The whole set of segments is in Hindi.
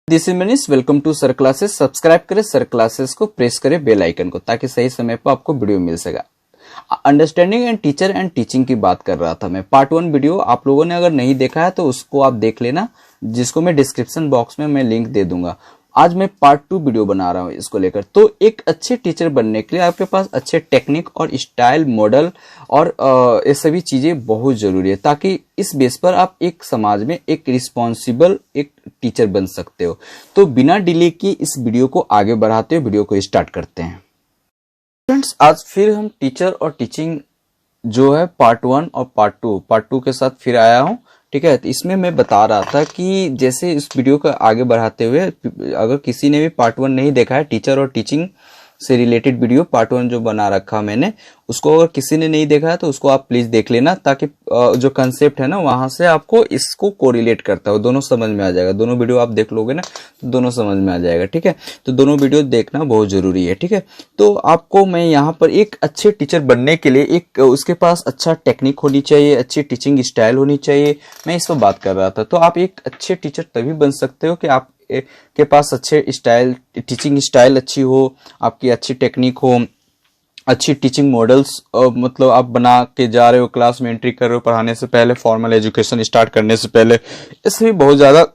This is Manish, welcome to sir classes. Subscribe करें सर क्लासेस को, प्रेस करें बेल आइकन को ताकि सही समय पर आपको वीडियो मिल सके। Understanding and teacher and teaching की बात कर रहा था मैं। पार्ट 1 वीडियो आप लोगों ने अगर नहीं देखा है तो उसको आप देख लेना, जिसको मैं डिस्क्रिप्शन बॉक्स में मैं लिंक दे दूंगा। आज मैं पार्ट 2 वीडियो बना रहा हूं इसको लेकर। तो एक अच्छे टीचर बनने के लिए आपके पास अच्छे टेक्निक और स्टाइल मॉडल और ये सभी चीजें बहुत जरूरी है, ताकि इस बेस पर आप एक समाज में एक रिस्पॉन्सिबल एक टीचर बन सकते हो। तो बिना डिले की इस वीडियो को आगे बढ़ाते हुए वीडियो को स्टार्ट करते हैं। फ्रेंड्स, आज फिर हम टीचर और टीचिंग जो है पार्ट 1 और पार्ट 2 के साथ फिर आया हूं। ठीक है, तो इसमें मैं बता रहा था कि जैसे इस वीडियो को आगे बढ़ाते हुए अगर किसी ने भी पार्ट 1 नहीं देखा है, टीचर और टीचिंग से रिलेटेड वीडियो पार्ट 1 जो बना रखा मैंने, उसको अगर किसी ने नहीं देखा है तो उसको आप प्लीज देख लेना, ताकि जो कंसेप्ट है ना वहां से आपको इसको कोरिलेट करता हो, दोनों समझ में आ जाएगा। दोनों वीडियो आप देख लोगे ना तो दोनों समझ में आ जाएगा। ठीक है, तो दोनों वीडियो देखना बहुत जरूरी है। ठीक है, तो आपको मैं यहाँ पर एक अच्छे टीचर बनने के लिए एक उसके पास अच्छा टेक्निक होनी चाहिए, अच्छी टीचिंग स्टाइल होनी चाहिए, मैं इस पर बात कर रहा था। तो आप एक अच्छे टीचर तभी बन सकते हो कि आप के पास अच्छे स्टाइल, टीचिंग स्टाइल अच्छी हो, आपकी अच्छी टेक्निक हो, अच्छी टीचिंग मॉडल्स मतलब आप बना के जा रहे हो, क्लास में एंट्री कर रहे हो पढ़ाने से पहले, फॉर्मल एजुकेशन स्टार्ट करने से पहले। इससे भी बहुत ज्यादा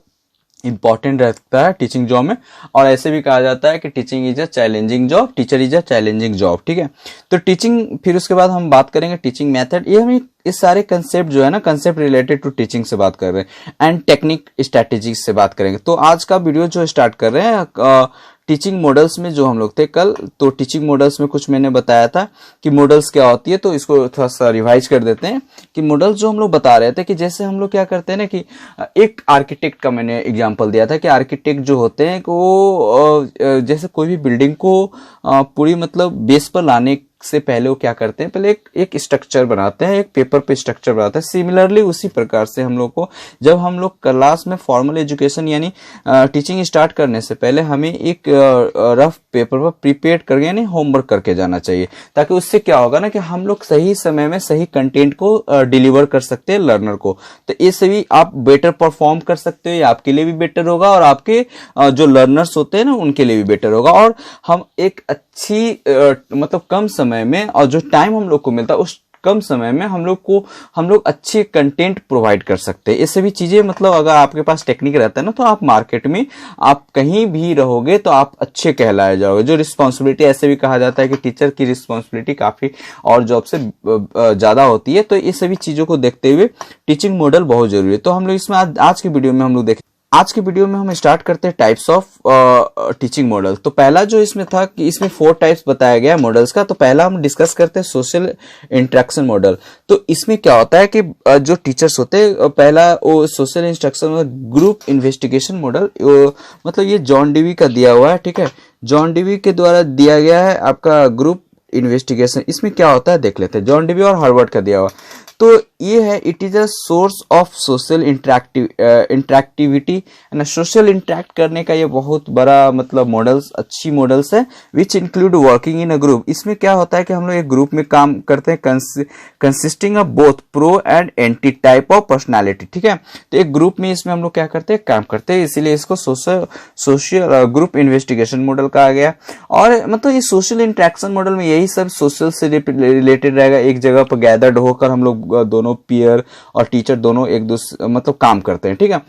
इंपॉर्टेंट रहता है टीचिंग जॉब में। और ऐसे भी कहा जाता है कि teaching is a challenging job, teacher is a challenging job. ठीक है, तो टीचिंग, फिर उसके बाद हम बात करेंगे टीचिंग मेथड। ये हम इस सारे कंसेप्ट जो है ना, कंसेप्ट रिलेटेड टू टीचिंग से बात कर रहे हैं एंड टेक्निक स्ट्रेटेजीज से बात करेंगे। तो आज का वीडियो जो स्टार्ट कर रहे हैं टीचिंग मॉडल्स में, जो हम लोग थे कल, तो टीचिंग मॉडल्स में कुछ मैंने बताया था कि मॉडल्स क्या होती है, तो इसको थोड़ा सा रिवाइज कर देते हैं कि मॉडल्स जो हम लोग बता रहे थे कि जैसे हम लोग क्या करते हैं ना कि एक आर्किटेक्ट का मैंने एग्जांपल दिया था कि आर्किटेक्ट जो होते हैं वो जैसे कोई भी बिल्डिंग को पूरी मतलब बेस पर लाने से पहले वो क्या करते हैं, पहले एक स्ट्रक्चर बनाते हैं, एक पेपर पे स्ट्रक्चर बनाते हैं। सिमिलरली उसी प्रकार से हम लोग को जब हम लोग क्लास में फॉर्मल एजुकेशन यानी टीचिंग स्टार्ट करने से पहले हमें एक रफ पेपर पर प्रिपेयर करके यानी होमवर्क करके जाना चाहिए, ताकि उससे क्या होगा ना कि हम लोग सही समय में सही कंटेंट को डिलीवर कर सकते हैं लर्नर को। तो इससे भी आप बेटर परफॉर्म कर सकते हो, ये आपके लिए भी बेटर होगा और आपके जो लर्नर्स होते हैं ना उनके लिए भी बेटर होगा। और हम एक अच्छी मतलब कम समय में, और जो टाइम हम लोग को मिलता है उस कम समय में हम लोग अच्छे कंटेंट प्रोवाइड कर सकते हैं। ये सभी चीजें मतलब अगर आपके पास टेक्निक रहता है ना, तो आप मार्केट में आप कहीं भी रहोगे तो आप अच्छे कहलाए जाओगे। जो रिस्पॉन्सिबिलिटी, ऐसे भी कहा जाता है कि टीचर की रिस्पॉन्सिबिलिटी काफी और जॉब से ज्यादा होती है। तो ये सभी चीजों को देखते हुए टीचिंग मॉडल बहुत जरूरी है। तो हम लोग इसमें आज की वीडियो में हम लोग आज की वीडियो में हम स्टार्ट करते हैं टाइप्स ऑफ टीचिंग मॉडल। तो पहला जो इसमें था कि इसमें 4 टाइप्स बताया गया मॉडल्स का। तो पहला हम डिस्कस करते हैं सोशल इंटरेक्शन मॉडल। तो इसमें क्या होता है कि जो टीचर्स होते हैं, पहला वो social instruction group investigation model, मतलब ये जॉन डीवी का दिया हुआ है। ठीक है, जॉन डीवी के द्वारा दिया गया है आपका ग्रुप इन्वेस्टिगेशन। इसमें क्या होता है देख लेते हैं, जॉन डीवी और हार्वर्ड का दिया हुआ। तो ये है, it is a source of social interactivity. Social interact करने का ये बहुत बड़ा मतलब मॉडल्स, अच्छी मॉडल्स है, which include working in a group. इसमें क्या होता है कि हम लोग एक ग्रुप में काम करते हैं, consisting of both pro and anti type of personality. ठीक है, तो एक ग्रुप में इसमें हम लोग क्या करते हैं, काम करते हैं, इसीलिए इसको सोशल ग्रुप इन्वेस्टिगेशन मॉडल कहा गया। और मतलब ये सोशल इंटरेक्शन मॉडल में यही सब सोशल से रिलेटेड रहेगा। एक जगह पर गैदर्ड होकर हम लोग दोनों पीयर और टीचर दोनों एक दूसरे मतलब काम करते हैं। ठीक है,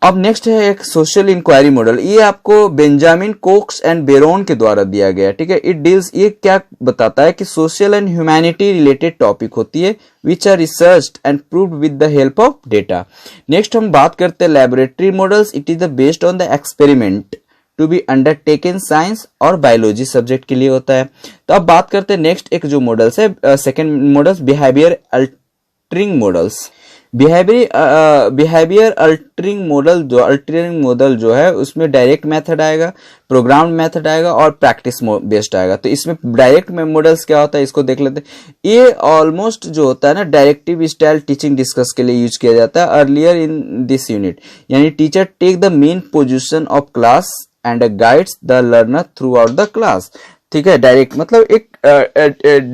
अब नेक्स्ट है एक सोशल इंक्वायरी मॉडल। ये आपको बेंजामिन कोक्स एंड बेरोन के द्वारा दिया गया है। ठीक है, इट डील्स, ये क्या बताता है कि social and humanity related topic होती है, which are researched and proved with the help of data. Next हम बात करते हैं laboratory models. It is the based on the experiment to be undertaken science और बायोलॉजी सब्जेक्ट के लिए होता है। तो अब बात करते हैं नेक्स्ट एक जो मॉडल्स है, second models behaviour altering models. Behaviour altering model जो है उसमें डायरेक्ट मेथड आएगा, प्रोग्राम मेथड आएगा और प्रैक्टिस बेस्ड आएगा। तो इसमें डायरेक्ट मॉडल्स क्या होता है इसको देख लेते हैं। ये ऑलमोस्ट जो होता है ना डायरेक्टिव स्टाइल टीचिंग डिस्कस के लिए यूज किया जाता है अर्लियर इन दिस यूनिट। यानी teacher take the main position of class and guides the learner throughout the class. ठीक है, डायरेक्ट मतलब एक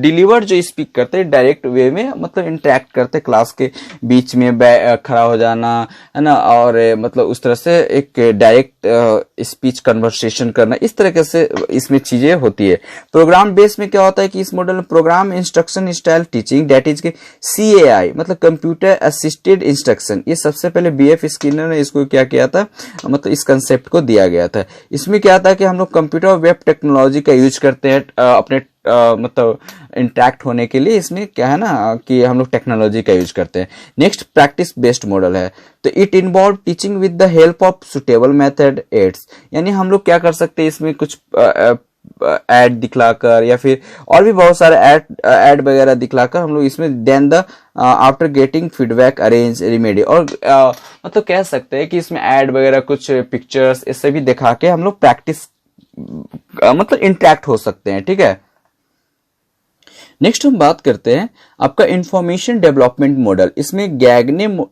डिलीवर जो स्पीक करते हैं डायरेक्ट वे में, मतलब इंटरेक्ट करते क्लास के बीच में खड़ा हो जाना, है ना, और मतलब उस तरह से एक डायरेक्ट स्पीच कन्वर्सेशन करना, इस तरीके से इसमें चीजें होती है। प्रोग्राम बेस में क्या होता है कि इस मॉडल में programme instruction style teaching, that is के CAI मतलब कंप्यूटर असिस्टेड इंस्ट्रक्शन, ये सबसे पहले BF स्किनर ने इसको क्या किया था, मतलब इस कंसेप्ट को दिया गया था। इसमें क्या था कि हम लोग कंप्यूटर और वेब टेक्नोलॉजी का यूज करते हैं अपने मतलब इंटरेक्ट होने के लिए। इसमें क्या है ना कि हम लोग टेक्नोलॉजी का यूज करते हैं। नेक्स्ट प्रैक्टिस बेस्ड मॉडल है, तो it involve teaching with the help of suitable method aids, यानी हम लोग क्या कर सकते हैं इसमें कुछ ऐड दिखलाकर या फिर और भी बहुत सारे ऐड वगैरह दिखलाकर हम लोग इसमें then the after getting feedback arrange remedy, और मतलब कह सकते हैं कि इसमें ऐड वगैरह कुछ पिक्चर्स इससे भी दिखा के हम लोग प्रैक्टिस मतलब इंटरेक्ट हो सकते हैं। ठीक है, नेक्स्ट हम बात करते हैं आपका इंफॉर्मेशन डेवलपमेंट मॉडल। इसमें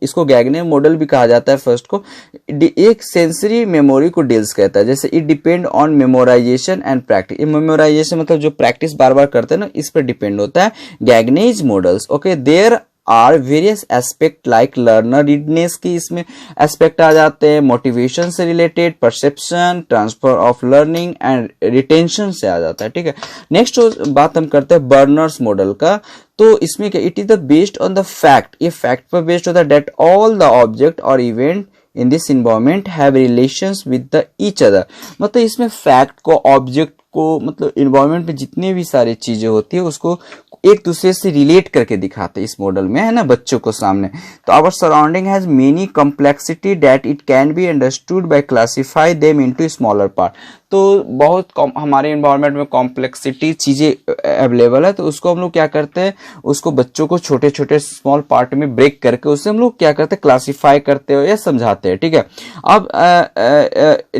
इसको गैगने मॉडल भी कहा जाता है। फर्स्ट को एक सेंसरी मेमोरी को डील्स कहता है, जैसे it depend on memorisation and practice. Memorisation मतलब जो प्रैक्टिस बार बार करते हैं ना, इस पर डिपेंड होता है Gagne's models. Okay, there are various aspect like learner readiness की इसमें एस्पेक्ट आ जाते हैं, मोटिवेशन से related, perception, transfer of learning and retention से आ जाता है। ठीक है, नेक्स्ट बात हम करते हैं बर्नर्स मॉडल का। तो इसमें क्या, it is the based on the fact, ये फैक्ट पर बेस्ड होता है दैट ऑल द ऑब्जेक्ट और event in this environment have relations with the each other. मतलब इसमें फैक्ट को, ऑब्जेक्ट को, मतलब इन्वायरमेंट में जितनी भी सारी चीजें होती है उसको एक दूसरे से रिलेट करके दिखाते हैं इस मॉडल में, है ना, बच्चों को सामने। तो our surrounding has many complexity that it can be understood by classify them into smaller part. तो बहुत हमारे इन्वायरमेंट में कॉम्प्लेक्सिटी चीजें अवेलेबल है, तो उसको हम लोग क्या करते हैं, उसको बच्चों को छोटे छोटे स्मॉल पार्ट में ब्रेक करके उससे हम लोग क्या करते हैं, क्लासिफाई करते हो या समझाते हैं। ठीक है, अब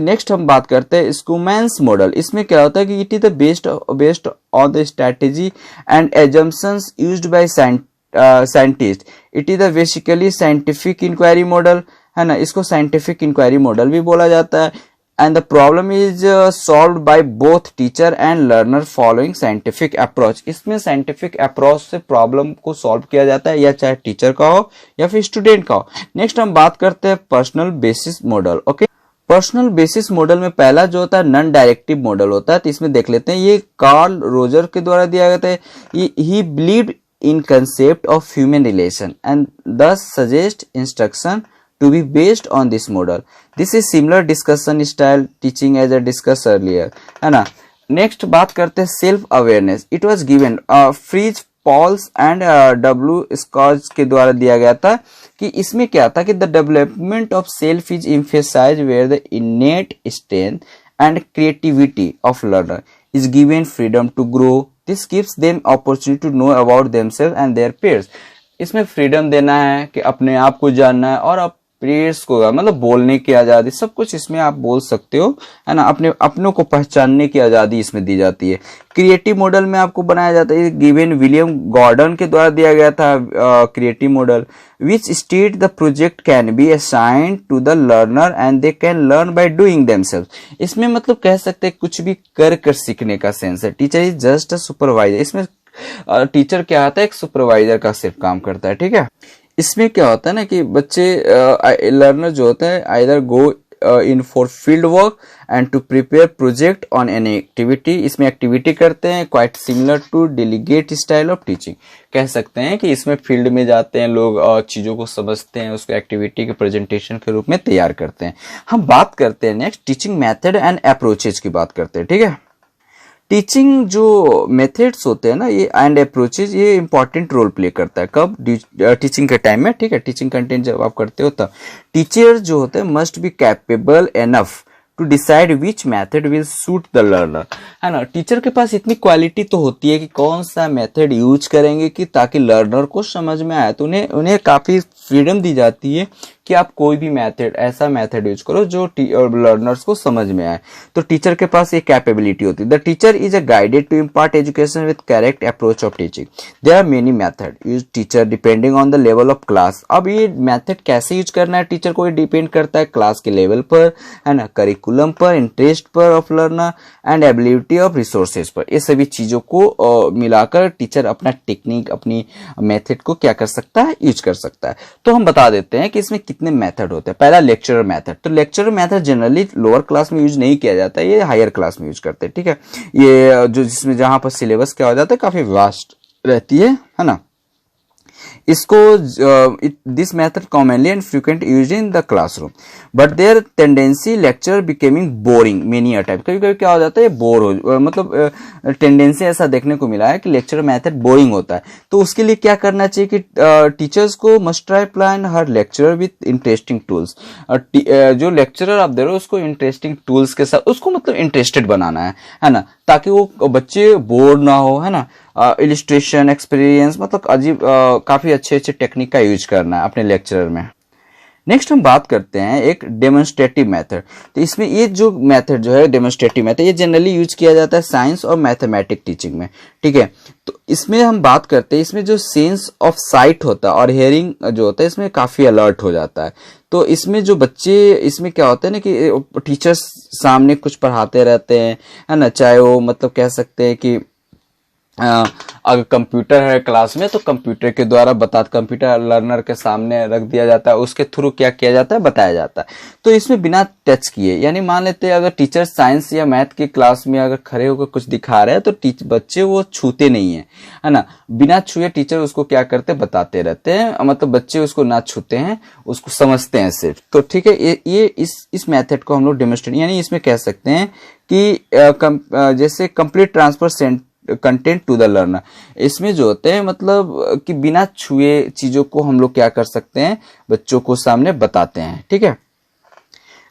नेक्स्ट हम बात करते हैं स्कूमैन्स मॉडल। इसमें क्या होता है कि it is the based on the strategy and assumptions used by scientists. It is a basically scientific inquiry model, है ना, इसको scientific inquiry model भी बोला जाता है। And the problem is solved by both teacher and learner following scientific approach. इसमें scientific approach से प्रॉब्लम को सॉल्व किया जाता है, या चाहे टीचर का हो या फिर स्टूडेंट का हो। नेक्स्ट हम बात करते हैं personal basis model. Okay, personal basis model में पहला जो होता है नॉन डायरेक्टिव मॉडल होता है, तो इसमें देख लेते हैं, ये कार्ल रोजर के द्वारा दिया गया था। He believed in concept of human relation and thus suggest instruction to be based on this model. This is similar discussion style teaching as a discuss earlier, है ना। नेक्स्ट बात करते हैं self awareness. It was given Freese Pauls and W Scotch के द्वारा दिया गया था कि इसमें क्या था कि the development of self is emphasised where the innate strength and creativity of learner is given freedom to grow. This gives them opportunity to know about themself and their peers. इसमें फ्रीडम देना है कि अपने आप को जानना है, और आप पीयर्स को मतलब बोलने की आजादी, सब कुछ इसमें आप बोल सकते हो, है ना, अपनों को पहचानने की आजादी इसमें दी जाती है। क्रिएटिव मॉडल में आपको बनाया जाता है, गिवन विलियम गॉर्डन के द्वारा दिया गया था creative model, which state the project can be assigned to the learner and they can learn by doing themself. इसमें मतलब कह सकते हैं कुछ भी कर सीखने का सेंस है। Teacher is just a supervisor. इसमें टीचर क्या आता है, एक सुपरवाइजर का सिर्फ काम करता है। ठीक है, इसमें क्या होता है ना कि बच्चे लर्नर जो होते हैं either go in for field work and to prepare project on any activity. इसमें एक्टिविटी करते हैं, quite similar to delegate style of teaching. कह सकते हैं कि इसमें फील्ड में जाते हैं लोग और चीजों को समझते हैं, उसको एक्टिविटी के प्रेजेंटेशन के रूप में तैयार करते हैं। हम बात करते हैं next teaching method and approaches की बात करते हैं। ठीक है, टीचिंग जो मेथड्स होते हैं ना, ये एंड अप्रोचेज, ये इंपॉर्टेंट रोल प्ले करता है। कब? टीचिंग के टाइम में। ठीक है, टीचिंग कंटेंट जब आप करते हो तब टीचर जो होते हैं must be capable enough to decide which method will suit the learner, है ना। टीचर के पास इतनी क्वालिटी तो होती है कि कौन सा मेथड यूज करेंगे कि ताकि लर्नर को समझ में आए, तो उन्हें काफी फ्रीडम दी जाती है कि आप कोई भी मेथड, ऐसा मेथड यूज करो जो लर्नर्स को समझ में आए। तो टीचर के पास ये कैपेबिलिटी होती है। The teacher is a guided to impart education with correct approach of teaching. There are many method use teacher depending on the level of class. अब ये मेथड कैसे यूज करना है टीचर को, ये डिपेंड करता है क्लास के लेवल पर, है ना, करिकुलम पर, इंटरेस्ट पर of learner and ability of resources पर। ये सभी चीजों को मिलाकर टीचर अपना टेक्निक, अपनी मेथड को क्या कर सकता है, यूज कर सकता है। तो हम बता देते हैं कि इसमें कितने मेथड होते हैं। पहला लेक्चरर मेथड। तो lecturer method generally lower class में यूज नहीं किया जाता है, ये हायर क्लास में यूज करते हैं, ठीक है। ये जो जिसमें जहां पर सिलेबस क्या हो जाता है, काफी वास्ट रहती है ना। इसको this method commonly and frequent use in the classroom, but there tendency lecture becoming boring many a time. कभी कभी क्या हो जाता है, बोर हो, मतलब टेंडेंसी ऐसा देखने को मिला है कि लेक्चर मेथड बोरिंग होता है। तो उसके लिए क्या करना चाहिए कि टीचर्स को must try plan her lecture with interesting tools. जो लेक्चरर आप दे रहे हो उसको इंटरेस्टिंग टूल्स के साथ, उसको मतलब इंटरेस्टेड बनाना है ना, ताकि वो बच्चे बोर ना हो, है ना। इलिस्ट्रेशन, एक्सपीरियंस, मतलब अजीब काफी अच्छे अच्छे टेक्निक का यूज करना है अपने लेक्चरर में। नेक्स्ट हम बात करते हैं एक डेमोन्स्ट्रेटिव मेथड। तो इसमें ये जो मेथड जो है डेमोन्स्ट्रेटिव मेथड, ये जनरली यूज किया जाता है साइंस और मैथमेटिक्स टीचिंग में, ठीक है। तो इसमें हम बात करते हैं, इसमें जो सेंस ऑफ साइट होता है और हियरिंग जो होता है, इसमें काफी अलर्ट हो जाता है। तो इसमें जो बच्चे, इसमें क्या होता है ना कि टीचर्स सामने कुछ पढ़ाते रहते हैं, है ना, चाहे वो मतलब कह सकते हैं कि अगर कंप्यूटर है क्लास में तो कंप्यूटर के द्वारा कंप्यूटर लर्नर के सामने रख दिया जाता है, उसके थ्रू क्या किया जाता है, बताया जाता है। तो इसमें बिना टच किए, यानी मान लेते हैं अगर टीचर साइंस या मैथ की क्लास में अगर खड़े होकर कुछ दिखा रहे हैं तो बच्चे वो छूते नहीं है ना, बिना छुए टीचर उसको क्या करते, बताते रहते हैं, मतलब बच्चे उसको ना छूते हैं, उसको समझते हैं सिर्फ। तो ठीक है, ये इस मेथड को हम लोग डेमोन्स्ट्रेट, यानी इसमें कह सकते हैं कि जैसे complete transfer content to the learner. इसमें जो होते हैं मतलब कि बिना छुए चीजों को हम लोग क्या कर सकते हैं, बच्चों को सामने बताते हैं, ठीक है।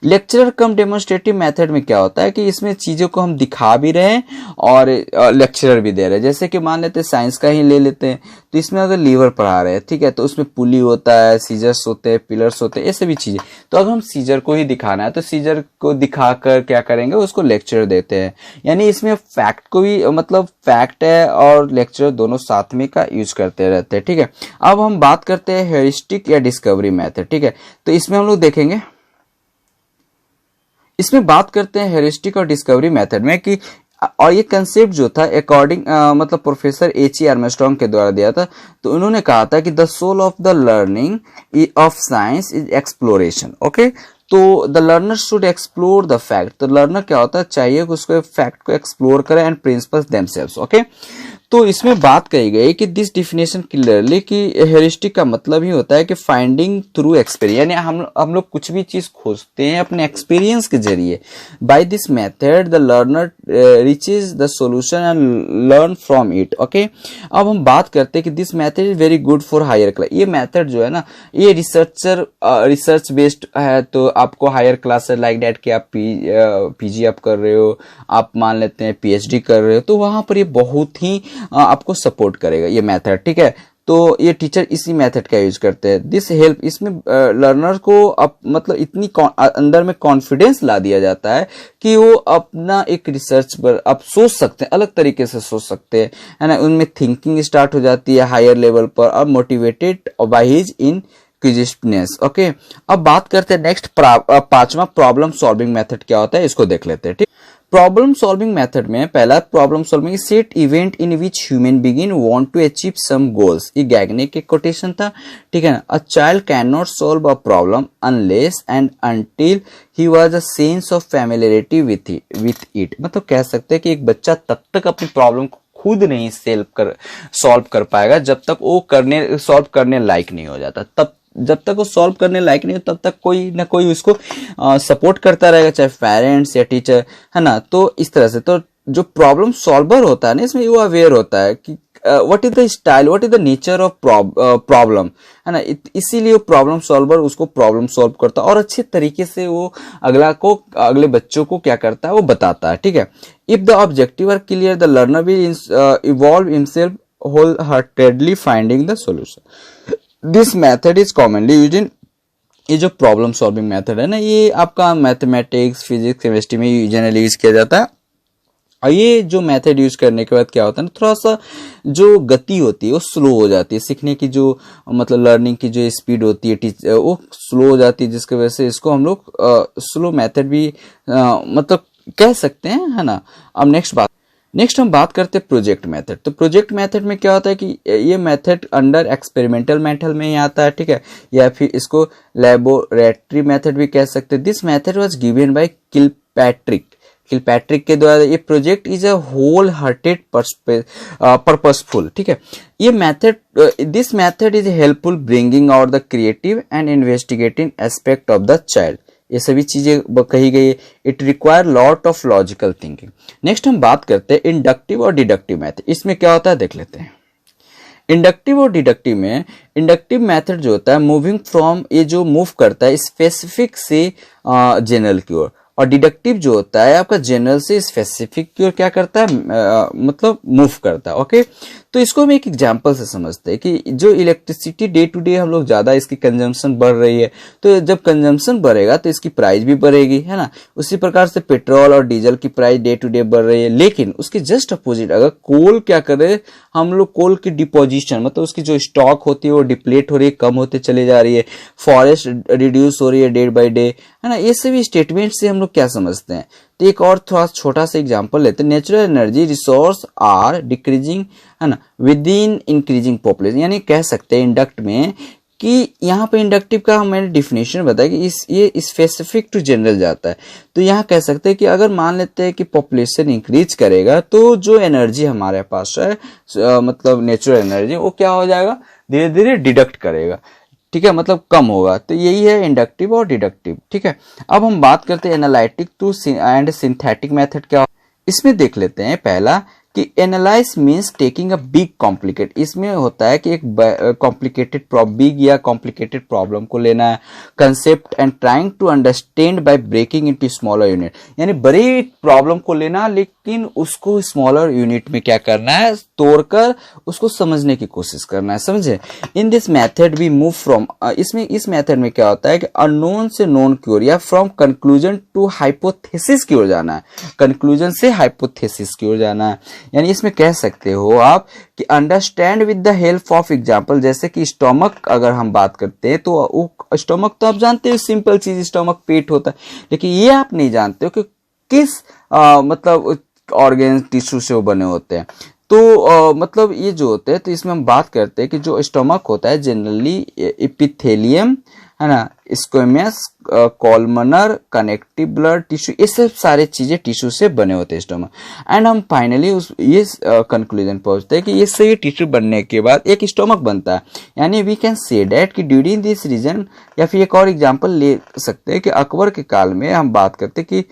लेक्चरर कम डेमोन्स्ट्रेटिव मेथड में क्या होता है कि इसमें चीजों को हम दिखा भी रहे हैं और लेक्चरर भी दे रहे हैं। जैसे कि मान लेते हैं साइंस का ही ले लेते हैं, तो इसमें अगर लीवर पढ़ा रहे हैं, ठीक है, तो उसमें पुली होता है, सीजर्स होते हैं, पिलर्स होते हैं, ये सभी चीजें। तो अगर हम सीजर को ही दिखाना है तो सीजर को दिखाकर क्या करेंगे, उसको लेक्चर देते हैं। यानी इसमें फैक्ट को भी, मतलब फैक्ट है और लेक्चर दोनों साथ में का यूज करते रहते हैं, ठीक है। अब हम बात करते हैं हेरिस्टिक या डिस्कवरी मेथड, ठीक है। तो इसमें हम लोग देखेंगे, इसमें बात करते हैं हेरिस्टिक और डिस्कवरी मेथड में कि, और ये कंसेप्ट जो था अकॉर्डिंग मतलब प्रोफेसर एच ई आर्मस्ट्रांग के द्वारा दिया था। तो उन्होंने कहा था कि the soul of the learning of science is exploration. Okay, तो the learner should explore the fact. तो लर्नर क्या होता है, चाहिए कि उसको फैक्ट को एक्सप्लोर करे एंड प्रिंसिपल्स देमसेल्व्स। ओके, तो इसमें बात कही गई कि दिस डिफिनेशन क्लियरली कि हेरिस्टिक का मतलब ही होता है कि फाइंडिंग थ्रू एक्सपीरियंस, यानी हम लोग कुछ भी चीज खोजते हैं अपने एक्सपीरियंस के जरिए। By this method the learner reaches the solution and learn from it. Okay, अब हम बात करते हैं कि this method is very good for higher class. ये मेथड जो है ना, ये रिसर्च बेस्ड है। तो आपको हायर क्लास लाइक दैट कि आप पीजी आप कर रहे हो, आप मान लेते हैं पीएचडी कर रहे हो, तो वहां पर ये बहुत ही आपको सपोर्ट करेगा ये मेथड, ठीक है। तो ये टीचर इसी मेथड का यूज करते हैं। दिस हेल्प, इसमें लर्नर को मतलब इतनी अंदर में कॉन्फिडेंस ला दिया जाता है कि वो अपना एक रिसर्च पर आप सोच सकते हैं, अलग तरीके से सोच सकते हैं, है ना। उनमें थिंकिंग स्टार्ट हो जाती है हायर लेवल पर, और motivated by his inquisitiveness. Okay, अब बात करते हैं नेक्स्ट पांचवा प्रॉब्लम सॉल्विंग मेथड क्या होता है, इसको देख लेते हैं, ठीक। प्रॉब्लम सॉल्विंग मेथड में पहला problem solving set event in which human begin want to achieve some goals. ये गैगने के कोटेशन था, ठीक है ना। A child can not solve a problem unless and until he was a sense of familiarity with it. मतलब कह सकते हैं कि एक बच्चा तब तक अपनी प्रॉब्लम को खुद नहीं सॉल्व कर पाएगा जब तक वो सॉल्व करने लायक नहीं हो जाता। तब जब तक वो सॉल्व करने लायक नहीं हो तब तक कोई ना कोई उसको सपोर्ट करता रहेगा, चाहे पेरेंट्स या टीचर, है ना। तो इस तरह से तो जो प्रॉब्लम सॉल्वर होता है ना, इसमें वो अवेयर होता है कि what is the style, what is the nature of problem, है ना। इसीलिए वो प्रॉब्लम सॉल्वर उसको प्रॉब्लम सॉल्व करता है और अच्छे तरीके से वो अगले बच्चों को क्या करता है, वो बताता है, ठीक है। If the objective are clear the learner will involve himself wholeheartedly finding the solution. This method is commonly used in ये जो प्रॉब्लम सॉल्विंग मेथड है ना, ये आपका मैथमेटिक्स, फिजिक्स, केमिस्ट्री में जनरली यूज किया जाता है। और ये जो मेथड यूज करने के बाद क्या होता है ना, थोड़ा सा जो गति होती है वो स्लो हो जाती है, सीखने की जो मतलब लर्निंग की जो स्पीड होती है वो स्लो हो जाती है, जिसकी वजह से इसको हम लोग स्लो मेथड भी मतलब कह सकते हैं, है ना। अब नेक्स्ट हम बात करते हैं प्रोजेक्ट मेथड। तो प्रोजेक्ट मेथड में क्या होता है कि ये मेथड अंडर एक्सपेरिमेंटल मेथड में ही आता है, ठीक है, या फिर इसको लैबोरेटरी मेथड भी कह सकते हैं। This method was given by Kilpatrick के द्वारा। ये project is a wholehearted purposeful, ठीक है। ये method, this method is helpful bringing out the creative and investigating aspect of the child. ये सभी चीजें कही गई है। It require lot of logical thinking. Next हम बात करते हैं इंडक्टिव और डिडक्टिव मेथड। इसमें क्या होता है देख लेते हैं। इंडक्टिव और डिडक्टिव में, इंडक्टिव मेथड जो होता है मूविंग फ्रॉम, ये जो मूव करता है स्पेसिफिक से जनरल की ओर, और डिडक्टिव जो होता है आपका जनरल से स्पेसिफिक की ओर क्या करता है, मतलब मूव करता है। ओके, तो इसको हम एक एग्जांपल से समझते हैं कि जो इलेक्ट्रिसिटी डे टू डे हम लोग ज्यादा इसकी कंजम्पशन बढ़ रही है, तो जब कंजम्पशन बढ़ेगा तो इसकी प्राइस भी बढ़ेगी, है ना। उसी प्रकार से पेट्रोल और डीजल की प्राइस डे टू डे बढ़ रही है। लेकिन उसके जस्ट अपोजिट अगर कोल क्या करे, हम लोग कोल की डिपोजिशन मतलब उसकी जो स्टॉक होती है वो डिप्लेट हो रही है, कम होते चले जा रही है, फॉरेस्ट रिड्यूस हो रही है डे बाय डे, है ना। ये सभी स्टेटमेंट से हम लोग क्या समझते हैं। तो एक और थोड़ा छोटा सा एग्जांपल लेते हैं। Natural energy resource are decreasing, है ना, विद इन इंक्रीजिंग पॉपुलेशन। यानी कह सकते हैं इंडक्ट में कि यहाँ पे इंडक्टिव का मैंने डिफिनेशन बताया कि ये स्पेसिफिक टू जनरल जाता है। तो यहाँ कह सकते हैं कि अगर मान लेते हैं कि पॉपुलेशन इंक्रीज करेगा तो जो एनर्जी हमारे पास है मतलब नेचुरल एनर्जी, वो क्या हो जाएगा, धीरे धीरे डिडक्ट करेगा, ठीक है, मतलब कम होगा। तो यही है इंडक्टिव और डिडक्टिव, ठीक है। अब हम बात करते हैं analytic to and synthetic method क्या। इसमें देख लेते हैं पहला कि analyse means taking a big complicate. इसमें होता है कि एक कॉम्प्लिकेटेड बिग या कॉम्प्लिकेटेड प्रॉब्लम को लेना है, concept and trying to understand by breaking into smaller unit. यानी बड़ी प्रॉब्लम को लेना लेकिन उसको स्मॉलर यूनिट में क्या करना है, तोड़कर उसको समझने की कोशिश करना है, समझे। In this method we move from, इसमें इस मेथड में क्या होता है कि अननोन से नोन की ओर या फ्रॉम कंक्लूजन टू हाइपोथेसिस की ओर जाना है, कंक्लूजन से हाइपोथेसिस की ओर जाना है। यानी इसमें कह सकते हो आप कि understand with the help of example. जैसे कि स्टोमक अगर हम बात करते हैं तो वो स्टोमक तो आप जानते हो सिंपल चीज, स्टोमक पेट होता है, लेकिन ये आप नहीं जानते हो कि किस मतलब ऑर्गेन टिश्यू से वो बने होते हैं। तो मतलब ये जो होते हैं, तो इसमें हम बात करते हैं कि जो स्टोमक होता है जनरली एपिथेलियम, है ना, squamous, columnar, connective blood tissue, ये सब सारे चीजें टिश्यू से बने होते हैं स्टोमक। एंड हम फाइनली ये कंक्लूजन पहुंचते हैं कि ये सही टिश्यू बनने के बाद एक स्टोमक बनता है। यानी वी कैन से दैट कि ड्यूरिंग दिस रीजन, या फिर एक और एग्जांपल ले सकते हैं कि अकबर के काल में हम बात करते हैं कि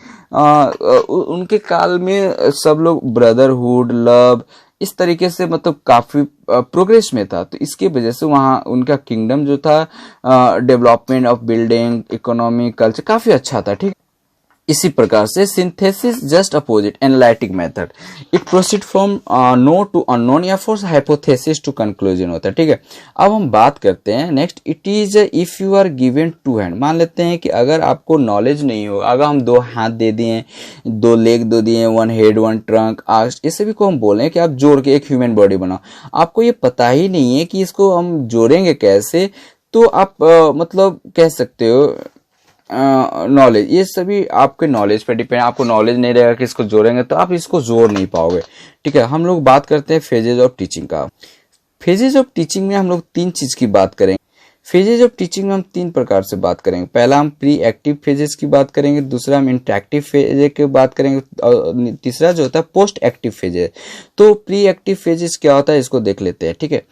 उनके काल में सब लोग ब्रदरहुड, लव, इस तरीके से मतलब काफी प्रोग्रेस में था। तो इसकी वजह से वहाँ उनका किंगडम जो था, development of building, economy, culture काफी अच्छा था, ठीक। इसी प्रकार से synthesis just opposite analytic method, it proceed from known to unknown या फोर हाइपोथेसिस टू कंक्लूजन होता है, ठीक है। अब हम बात करते हैं next, it is if you are given to hand. मान लेते हैं कि अगर आपको नॉलेज नहीं हो, अगर हम दो हाथ दे दिए, दो लेग दे दिए, one head one trunk, arms, ये सभी को हम बोले हैं कि आप जोड़ के एक ह्यूमन बॉडी बनाओ। आपको ये पता ही नहीं है कि इसको हम जोड़ेंगे कैसे, तो आप मतलब कह सकते हो नॉलेज, ये सभी आपके नॉलेज पे डिपेंड। आपको नॉलेज नहीं रहेगा कि इसको जोड़ेंगे तो आप इसको जोड़ नहीं पाओगे, ठीक है। हम लोग बात करते हैं फेजेज ऑफ टीचिंग का। फेजेज ऑफ टीचिंग में हम लोग तीन चीज की बात करेंगे। फेजेज ऑफ टीचिंग में हम तीन प्रकार से बात करेंगे। पहला हम प्री एक्टिव फेजेस की बात करेंगे, दूसरा हम इंटरेक्टिव फेजेस की बात करेंगे, और तीसरा जो होता है पोस्ट एक्टिव फेजेस। तो प्री एक्टिव फेजेस क्या होता है इसको देख लेते हैं, ठीक है।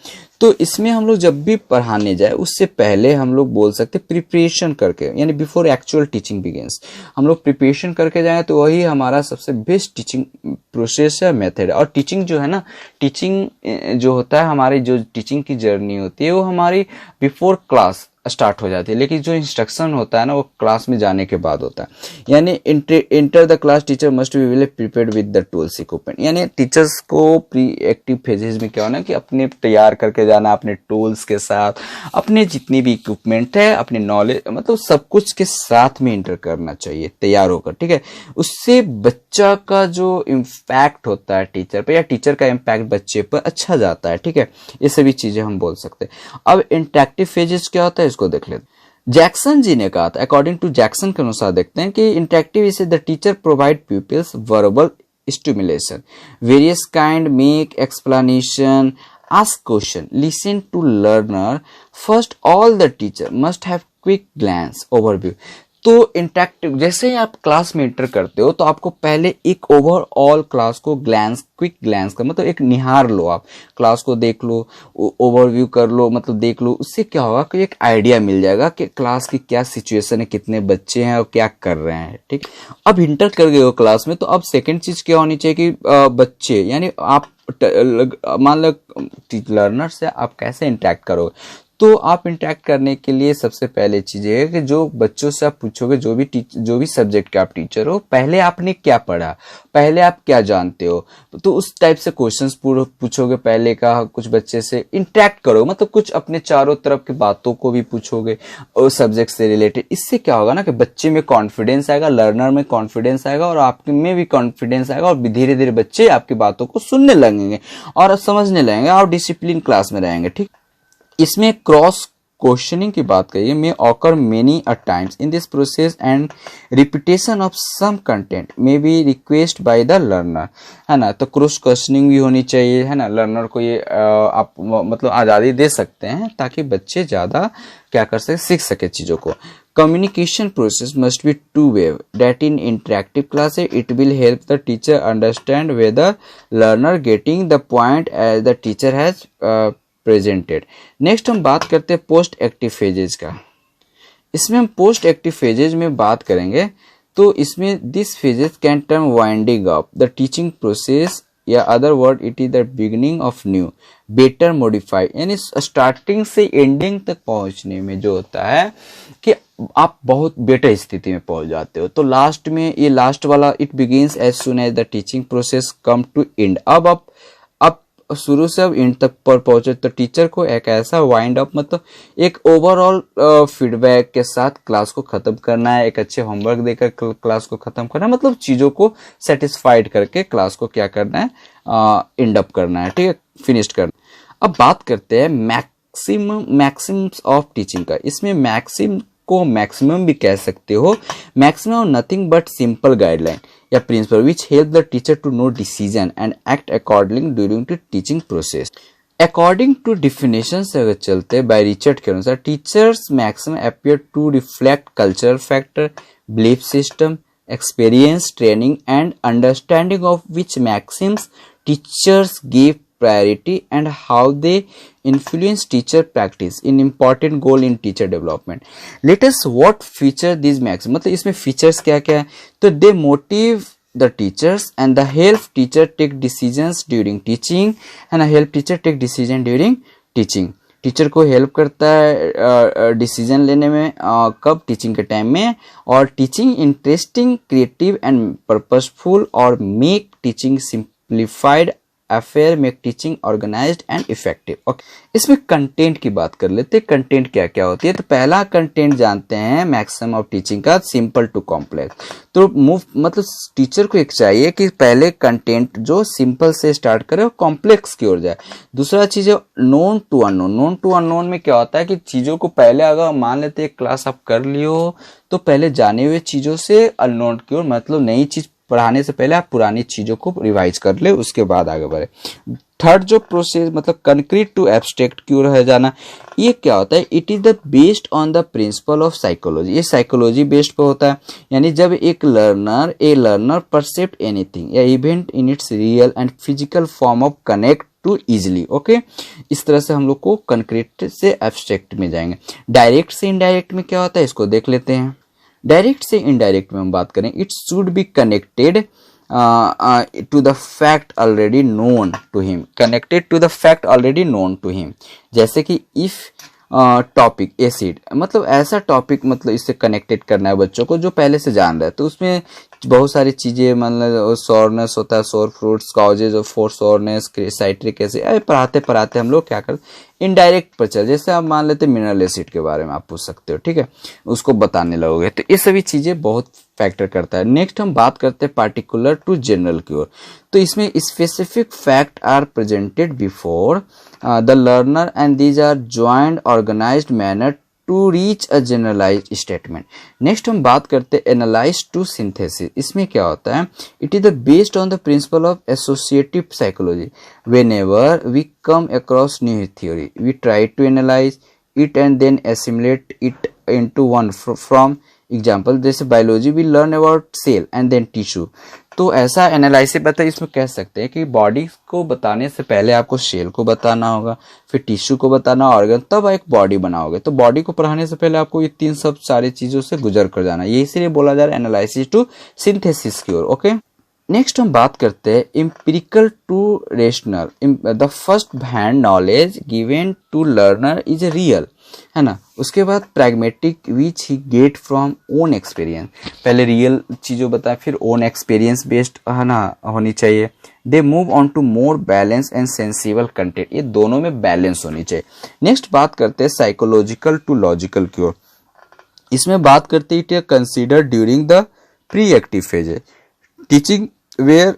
तो इसमें हम लोग जब भी पढ़ाने जाए उससे पहले हम लोग बोल सकते हैं प्रिपरेशन करके, यानी बिफोर एक्चुअल टीचिंग बिगिंस हम लोग प्रिपरेशन करके जाए, तो वही हमारा सबसे बेस्ट टीचिंग प्रोसेस है, मेथड है। और टीचिंग जो है ना, टीचिंग जो होता है, हमारी जो टीचिंग की जर्नी होती है वो हमारी बिफोर क्लास स्टार्ट हो जाती है, लेकिन जो इंस्ट्रक्शन होता है ना वो क्लास में जाने के बाद होता है। यानी enter the class teacher must be well prepared with the tools equipment. यानी टीचर्स को प्री एक्टिव फेजेस में क्या होना कि अपने तैयार करके जाना अपने टूल्स के साथ, अपने जितनी भी इक्विपमेंट है, अपने नॉलेज मतलब सब कुछ के साथ में इंटर करना चाहिए तैयार होकर, ठीक है। उससे बच्चा का जो इम्पैक्ट होता है टीचर पर, या टीचर का इम्पैक्ट बच्चे पर अच्छा जाता है, ठीक है। ये सभी चीजें हम बोल सकते हैं। अब इंटरेक्टिव फेजेस क्या होता है इसको देख लेते हैं। जैक्सन जी ने कहा था, अकॉर्डिंग टू जैक्सन के अनुसार देखते हैं कि interactive is the teacher provide peoples verbal stimulation, various kind, make explanation, ask question, listen to learner. First, all the teacher must have quick glance overview. तो इंटरेक्टिव जैसे ही आप क्लास में इंटर करते हो तो आपको पहले एक ओवरऑल क्लास को क्विक ग्लैंस का मतलब एक निहार लो, आप क्लास को देख लो, ओवरव्यू कर लो, मतलब देख लो। उससे क्या होगा कि एक आइडिया मिल जाएगा कि क्लास की क्या सिचुएशन है, कितने बच्चे हैं और क्या कर रहे हैं, ठीक। अब इंटर कर गए हो क्लास में, तो अब सेकेंड चीज क्या होनी चाहिए कि बच्चे यानी आप मान लो लर्नर से आप कैसे इंटरेक्ट करोगे। तो आप इंटरेक्ट करने के लिए सबसे पहले चीज है कि जो बच्चों से आप पूछोगे, जो भी सब्जेक्ट के आप टीचर हो, पहले आपने क्या पढ़ा, पहले आप क्या जानते हो, तो उस टाइप से क्वेश्चंस पूछोगे पहले का कुछ बच्चे से इंटरेक्ट करो, मतलब कुछ अपने चारों तरफ की बातों को भी पूछोगे उस सब्जेक्ट से रिलेटेड। इससे क्या होगा ना कि बच्चे में कॉन्फिडेंस आएगा, लर्नर में कॉन्फिडेंस आएगा और आपके में भी कॉन्फिडेंस आएगा और धीरे धीरे बच्चे आपकी बातों को सुनने लगेंगे और समझने लगेंगे और डिसिप्लिन क्लास में रहेंगे, ठीक। इसमें क्रॉस क्वेश्चनिंग की बात करिए में occur many a times in this process and repetition of some content may be request by the learner, है ना। तो क्रॉस क्वेश्चनिंग भी होनी चाहिए, है ना। लर्नर को ये आप मतलब आज़ादी दे सकते हैं ताकि बच्चे ज़्यादा क्या कर सके, सीख सके चीज़ों को। Communication process must be two-way. That in interactive classes, it will help the teacher understand whether learner getting the point as the teacher has presented. Next हम बात करते हैं पोस्ट एक्टिव फेजेज का। इसमें हम पोस्ट एक्टिव फेजेज में बात करेंगे, तो इसमें this phases can term winding up the teaching process, या other word it is the beginning of new better modify. यानी स्टार्टिंग से एंडिंग तक पहुंचने में जो होता है कि आप बहुत बेटर स्थिति में पहुंच जाते हो। तो लास्ट में ये लास्ट वाला it begins as soon as the teaching process come to end. अब आप शुरू से अब एंड तक पर पहुंचे तो टीचर को एक ऐसा वाइंड अप मतलब एक ओवरऑल फीडबैक के साथ क्लास को खत्म करना है, एक अच्छे होमवर्क देकर क्लास को खत्म करना है, मतलब चीजों को सेटिस्फाइड करके क्लास को क्या करना है, एंड अप करना है, ठीक है, फिनिश्ड करना। अब बात करते हैं मैक्सिमम्स ऑफ टीचिंग का। इसमें मैक्सिम को मैक्सिमम भी कह सकते हो। Maximum nothing but simple guideline या principle which help the teacher to know decision and act according during to teaching process. According to definition से अगर चलते बाय रिचर्ड के अनुसार, teachers maximum appear to reflect cultural factor, belief system, experience, training and understanding of which maxims teachers give priority and how they influence teacher practice in important goal in teacher development. Let us what feature these maxims, मतलब इसमें features क्या क्या है, तो they motive the teachers and the help teacher take decisions during teaching and help teacher take decision during teaching. Teacher को हेल्प करता है डिसीजन लेने में, कब, टीचिंग के टाइम में, और teaching interesting, creative and purposeful, और make teaching simplified affair, make teaching organized and effective. Okay, इसमें कंटेंट की बात कर लेते हैं, कंटेंट क्या क्या होती है। तो पहला कंटेंट जानते हैं मैक्सिमम ऑफ टीचिंग का, सिंपल टू कॉम्प्लेक्स। तो मतलब टीचर को एक चाहिए कि पहले कंटेंट जो सिंपल से स्टार्ट करे और कॉम्प्लेक्स की ओर जाए। दूसरा चीज है known to unknown. Known to unknown में क्या होता है कि चीजों को पहले अगर मान लेते एक क्लास आप कर लियो तो पहले जाने हुए चीजों से अननोन की ओर, मतलब नई चीज पढ़ाने से पहले आप पुरानी चीजों को रिवाइज कर ले, उसके बाद आगे बढ़े। थर्ड जो प्रोसेस मतलब कंक्रीट टू एब्स्ट्रैक्ट की ओर है जाना, ये क्या होता है, it is the based on the principle of psychology. ये साइकोलॉजी बेस्ड पे होता है, यानी जब एक लर्नर परसेप्ट एनीथिंग या event in its real and physical form of connect to easily. Okay, इस तरह से हम लोग को कंक्रीट से एब्स्ट्रैक्ट में जाएंगे। डायरेक्ट से इनडायरेक्ट में क्या होता है, इसको देख लेते हैं। डायरेक्ट से इनडायरेक्ट में हम बात करें, it should be connected to the fact already known to him, connected to the fact already known to him. जैसे कि इफ टॉपिक एसिड, मतलब ऐसा टॉपिक, मतलब इससे कनेक्टेड करना है बच्चों को जो पहले से जान रहा है। तो उसमें बहुत सारी चीजें, मतलब सोरनेस होता है, सोर fruits, causes of for soreness, citric acid, पढ़ाते पढ़ाते हम लोग क्या करते इनडायरेक्ट पर चल, जैसे आप मान लेते मिनरल एसिड के बारे में आप पूछ सकते हो, ठीक है, उसको बताने लगोगे। तो ये सभी चीजें बहुत फैक्टर करता है। नेक्स्ट हम बात करते हैं पार्टिकुलर टू जनरल की ओर। तो इसमें specific fact are presented before the learner and these are joint organised manner to reach a generalised statement. Next हम बात करते हैं एनालाइज टू सिंथेसिस। इसमें क्या होता है, it is the based on the principle of associative psychology. Whenever we come across new theory we try to analyse it and then assimilate it into one from example. जैसे biology we learn about cell and then tissue. तो ऐसा एनालिसिस बताइए, इसमें कह सकते हैं कि बॉडी को बताने से पहले आपको सेल को बताना होगा, फिर टिश्यू को बताना, ऑर्गन, तब एक बॉडी बनाओगे। तो बॉडी को पढ़ाने से पहले आपको ये तीन सब सारी चीजों से गुजर कर जाना, ये इसीलिए बोला जा रहा है एनालिसिस टू सिंथेसिस की ओर। ओके, नेक्स्ट हम बात करते हैं empirical to rational. The first hand knowledge given to learner is real, है ना। उसके बाद pragmatic which he get from own experience. पहले रियल चीजों बताए, फिर ओन एक्सपीरियंस बेस्ड, है ना, होनी चाहिए। They move on to more balance and sensible content, ये दोनों में बैलेंस होनी चाहिए। नेक्स्ट बात करते हैं साइकोलॉजिकल टू लॉजिकल की ओर। इसमें बात करते हैं consider during the pre active phase teaching where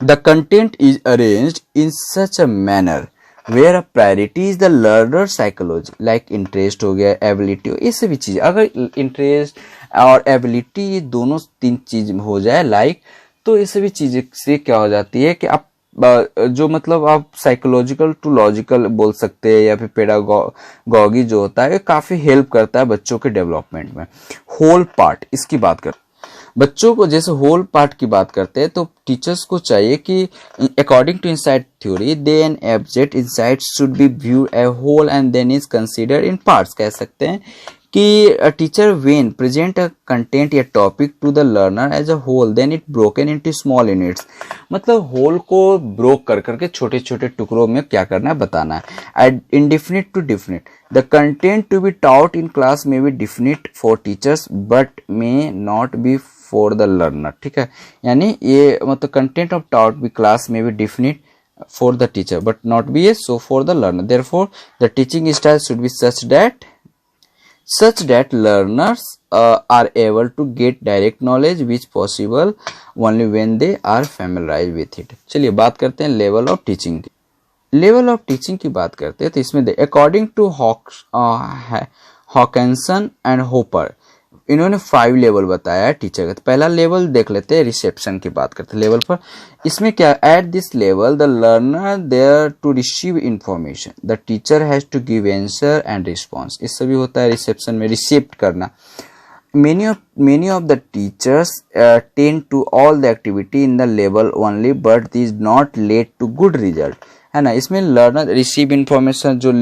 the content is arranged in such a manner where a priority is the learner psychology, like interest हो गया, ability, ये सभी चीज। अगर interest और ability ये दोनों तीन चीज हो जाए like, तो ये सभी चीजें से क्या हो जाती है कि आप जो, मतलब आप साइकोलॉजिकल टू लॉजिकल बोल सकते हैं, या फिर पेडागॉगी जो होता है काफी हेल्प करता है बच्चों के डेवलपमेंट में। होल पार्ट, इसकी बात करते बच्चों को, जैसे होल पार्ट की बात करते हैं तो टीचर्स को चाहिए कि according to insight theory then object insight should be viewed a whole and then is considered in parts. कह सकते हैं कि teacher when present a content या topic to the learner as a whole then it broken into small units, मतलब होल को ब्रोक कर करके छोटे छोटे टुकड़ों में क्या करना है, बताना है। Indefinite to definite, the content to be taught in class may be definite for teachers but may not be for the learner, ठीक है। यानी ये मतलब content of taught be class may be definite for the teacher but not be a so for the learner. Therefore the teaching style should be such that learners are able to get direct knowledge which possible only when they are familiarized with it. चलिए बात करते हैं लेवल ऑफ टीचिंग की। लेवल ऑफ टीचिंग की बात करते हैं तो इसमें according to Hawkinson and Hopper, इन्होंने 5 लेवल बताया है टीचर का। तो पहला लेवल देख लेते हैं, रिसेप्शन की बात करते हैं लेवल पर। इसमें क्या, at this level the learner there to receive information, the teacher has to give answer and response. इससे भी होता है रिसेप्शन में रिसीव करना। many of the teachers tend to all the activity in the level only but these not lead to good result, है ना। इसमें लर्नर रिसीव इंफॉर्मेशन, जो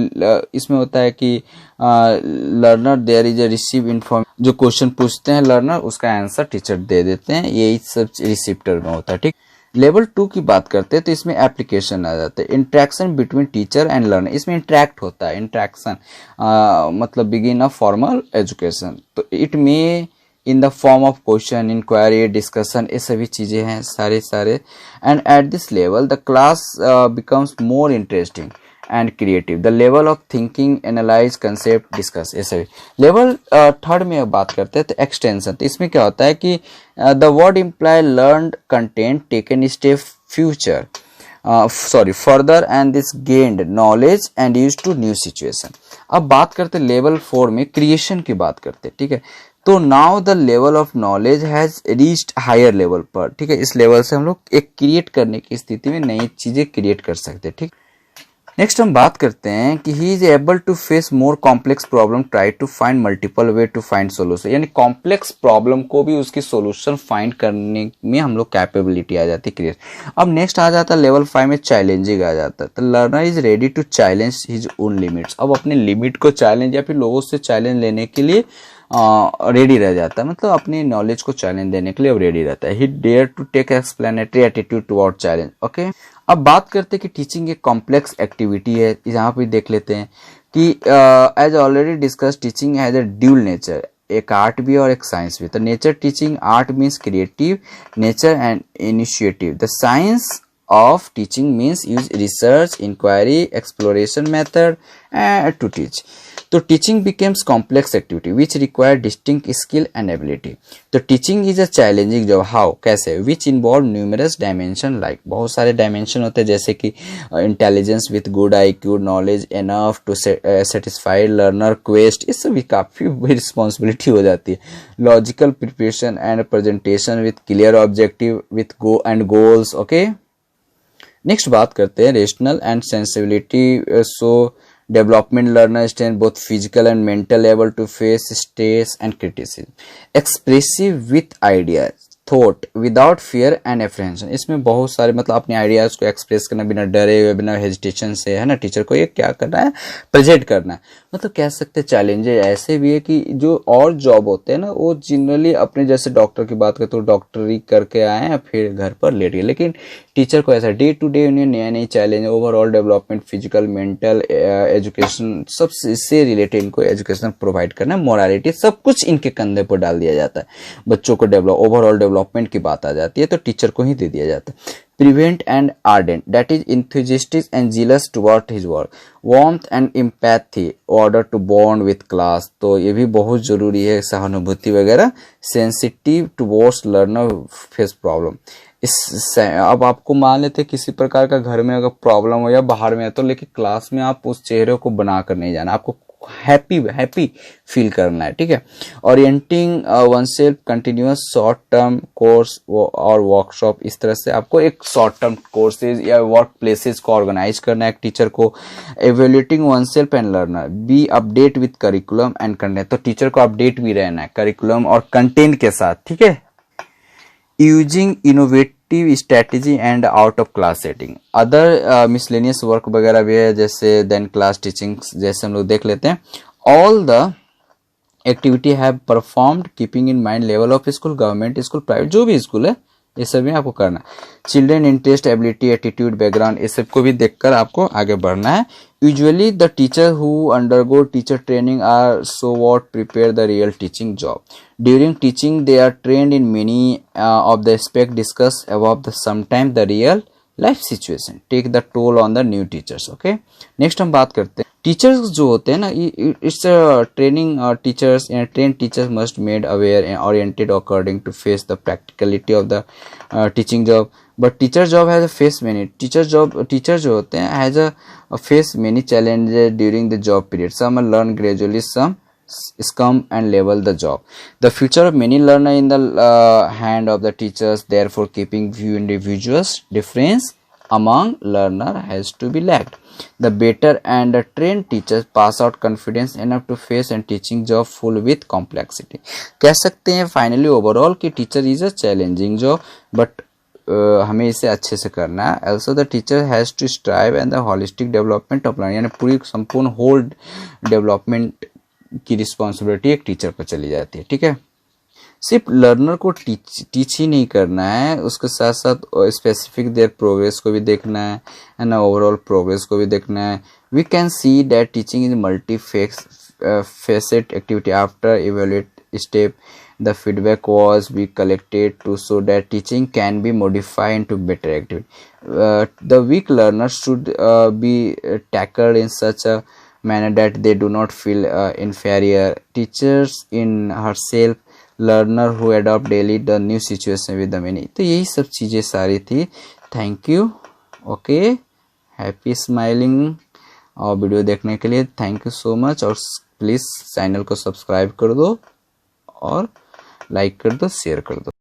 इसमें होता है कि learner there is a receive information, जो क्वेश्चन पूछते हैं लर्नर उसका आंसर टीचर दे देते हैं, यही सब रिसीप्टर में होता है, ठीक। लेवल 2 की बात करते हैं तो इसमें एप्लीकेशन आ जाते हैं। Interaction between teacher and learner, इसमें इंटरेक्ट होता है, इंटरेक्शन मतलब बिगिन ऑफ फॉर्मल एजुकेशन। तो it may in the form of question, inquiry, discussion, ये सभी चीजें हैं सारे। And at this level the class becomes more interesting and creative, the level of thinking, analyse, concept, discuss, ये सभी। लेवल 3 में बात करते हैं तो एक्सटेंशन। तो इसमें क्या होता है कि the word imply learned content taken step future further and this gained knowledge and use to new situation. अब बात करते हैं लेवल 4 में क्रिएशन की बात करते हैं, ठीक है। तो now the level of knowledge has reached higher level पर, ठीक है। इस लेवल से हम लोग एक क्रिएट करने की स्थिति में नई चीजें क्रिएट कर सकते हैं, ठीक। नेक्स्ट हम बात करते हैं कि he is able to face more complex problem, try to find multiple way to find solution, यानी कॉम्प्लेक्स प्रॉब्लम को भी उसकी सोल्यूशन फाइंड करने में हम लोग कैपेबिलिटी आ जाती है क्रिएट। अब नेक्स्ट आ जाता है लेवल 5 में चैलेंजिंग आ जाता है। तो learner is ready to challenge his own limits, अब अपने लिमिट को चैलेंज या फिर लोगों से चैलेंज लेने के लिए रेडी रह जाता है, मतलब अपनी नॉलेज को चैलेंज देने के लिए अब रेडी रहता है। He dare to take explanatory attitude toward challenge, okay. अब बात करते हैं कि टीचिंग एक कॉम्प्लेक्स एक्टिविटी है, यहाँ पे देख लेते हैं। कि as already discuss teaching has a dual nature, एक आर्ट भी और एक साइंस भी। तो nature teaching, art means creative nature and initiative. The science of teaching means use research, inquiry, exploration method to teach. तो teaching becomes complex activity which require distinct skill and ability. तो teaching is a challenging job. How? कैसे? Which involve numerous dimension, like बहुत सारे dimension होते हैं, जैसे कि intelligence with good IQ, knowledge enough to satisfy learner quest, इस सब काफी बड़ी responsibility हो जाती है. Logical preparation and presentation with clear objective with goals. Okay. Next बात करते हैं rational and sensibility. So development learner stand both physical and mental able to face stress and criticism, expressive with ideas, thought without fear and apprehension. इसमें बहुत सारे मतलब अपने आइडियाज को एक्सप्रेस करना बिना डरे हुए, बिना हेजिटेशन से, है ना। टीचर को ये क्या करना है, प्रेजेंट करना है। मतलब कह सकते हैं चैलेंजेस ऐसे भी है कि जो और जॉब होते हैं ना, वो जनरली अपने जैसे डॉक्टर की बात करें तो डॉक्टरी करके आए हैं फिर घर पर लेट गए, लेकिन टीचर को ऐसा डे टू डे उन्हें नए नए challenge, overall development, physical, mental, education, सब इससे रिलेटेड इनको एजुकेशन प्रोवाइड करना, मोरालिटी, सब कुछ इनके कंधे पर डाल दिया जाता है। बच्चों को ओवरऑल डेवलपमेंट की बात आ जाती है तो टीचर को ही दे दिया जाता है। Prevent and ardent, that is enthusiastic and jealous toward his work, warmth and empathy, order to bond with class, तो ये भी बहुत जरूरी है, सहानुभूति वगैरह। Sensitive towards learner face problem, अब आपको मान लेते हैं किसी प्रकार का घर में अगर प्रॉब्लम हो या बाहर में है तो, लेकिन क्लास में आप उस चेहरे को बनाकर नहीं जाना, आपको हैप्पी फील करना है, ठीक है। Orienting oneself, continuous short term course और वर्कशॉप, इस तरह से आपको एक शॉर्ट टर्म कोर्सेज या वर्क प्लेसेस को ऑर्गेनाइज करना है एक टीचर को। Evaluating oneself and learner, be update with curriculum and content, तो टीचर को अपडेट भी रहना है करिकुलम और कंटेंट के साथ, ठीक है। Using innovative strategy and out of class setting, other miscellaneous work वगैरह भी है, जैसे देन क्लास टीचिंग, जैसे हम लोग देख लेते हैं। All the activity have performed keeping in mind level of school, government school, private, जो भी स्कूल है, ये सब भी आपको करना है। Children interest, ability, attitude, background, ये सब को भी देखकर आपको आगे बढ़ना है। Usually the teacher who undergo teacher training are so what prepare the real teaching job. During teaching they are trained in many of the aspect discuss about the sometime the real life situation take the toll on the new teachers. Okay, next हम बात करते हैं टीचर्स जो होते हैं ना, it's training teachers, train teachers must made aware and oriented according to face the practicality of the teaching job, but teacher job has a face many, teacher जो होते हैं has a face many challenges during the job period, some learn gradually, some scum and level the job. The future of many learner in the hand of the teachers, therefore keeping few individuals difference among learner has to be lacked. The better and the trained teachers pass out confidence enough to face and teaching job full with complexity. कह सकते हैं finally overall कि teacher is a challenging job, but हमें इसे अच्छे से करना है। Also the teacher has to strive and the holistic development of learning, यानी पूरी संपूर्ण whole development की रिस्पॉन्सिबिलिटी एक टीचर पर चली जाती है, ठीक है। सिर्फ लर्नर को टीच ही नहीं करना है, उसके साथ साथ स्पेसिफिक देयर प्रोग्रेस को भी देखना है ना, ओवरऑल प्रोग्रेस को भी देखना है। We can see that teaching is multi facet activity. After evaluate step the feedback was be collected to so that teaching can be modified into better activity. The weak learner should be tackled in such a manner that they do not feel inferior. Teachers in herself, learner who adopt daily the new situation with the many. तो यही सब चीजें सारी थी। Thank you. Okay, happy smiling. और वीडियो देखने के लिए थैंक यू सो मच, और प्लीज चैनल को सब्सक्राइब कर दो और लाइक कर दो, शेयर कर दो।